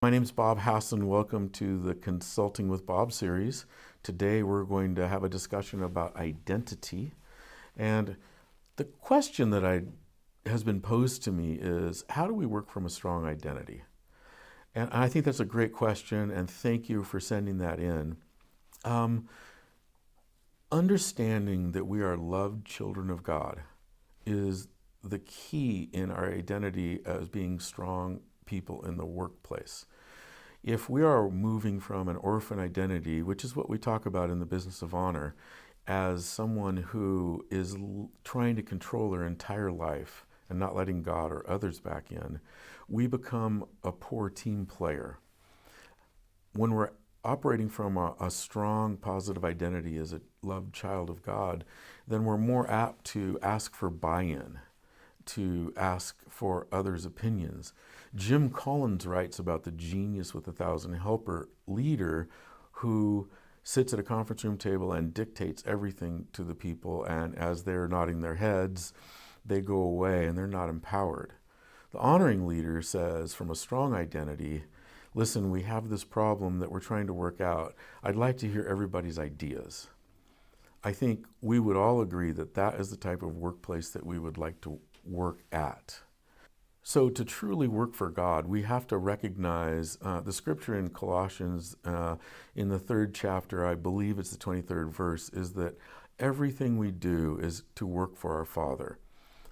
My name is Bob Hassan. Welcome to the Consulting with Bob series. Today we're going to have a discussion about identity. And the question that has been posed to me is, how do we work from a strong identity? And I think that's a great question, and thank you for sending that in. Understanding that we are loved children of God is the key in our identity as being strong people in the workplace. If we are moving from an orphan identity, which is what we talk about in the business of honor, as someone who is trying to control their entire life and not letting God or others back in, we become a poor team player. When we're operating from a strong, positive identity as a loved child of God, then we're more apt to ask for buy-in, to ask for others' opinions. Jim Collins writes about the genius with 1,000 helper leader who sits at a conference room table and dictates everything to the people, and as they're nodding their heads, they go away and they're not empowered. The honoring leader says, from a strong identity, listen, we have this problem that we're trying to work out. I'd like to hear everybody's ideas. I think we would all agree that that is the type of workplace that we would like to work at. So to truly work for God, we have to recognize the scripture in Colossians in the 3rd chapter, I believe it's the 23rd verse, is that everything we do is to work for our Father.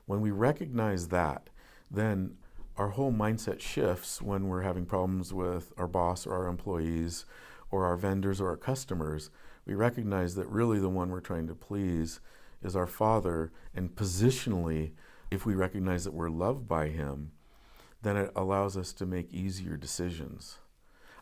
When we recognize that, then our whole mindset shifts when we're having problems with our boss or our employees or our vendors or our customers. We recognize that really the one we're trying to please is our Father, and positionally, if we recognize that we're loved by Him, then it allows us to make easier decisions.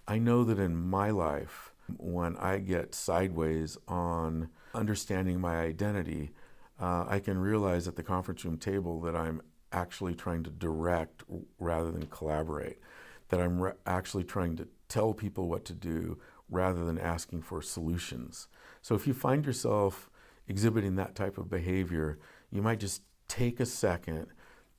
I know that in my life, when I get sideways on understanding my identity, I can realize at the conference room table that I'm actually trying to direct rather than collaborate, that I'm actually trying to tell people what to do rather than asking for solutions. So if you find yourself exhibiting that type of behavior, you might just take a second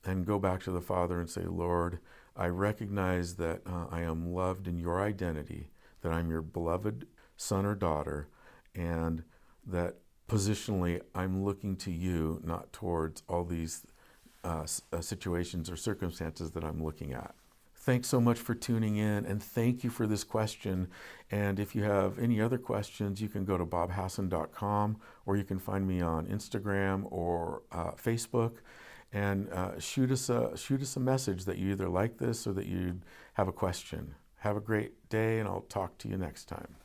and go back to the Father and say, Lord, I recognize that I am loved in your identity, that I'm your beloved son or daughter, and that positionally I'm looking to you, not towards all these situations or circumstances that I'm looking at. Thanks so much for tuning in, and thank you for this question. And if you have any other questions, you can go to bobhassan.com, or you can find me on Instagram or Facebook, and shoot us a message that you either like this or that you have a question. Have a great day, and I'll talk to you next time.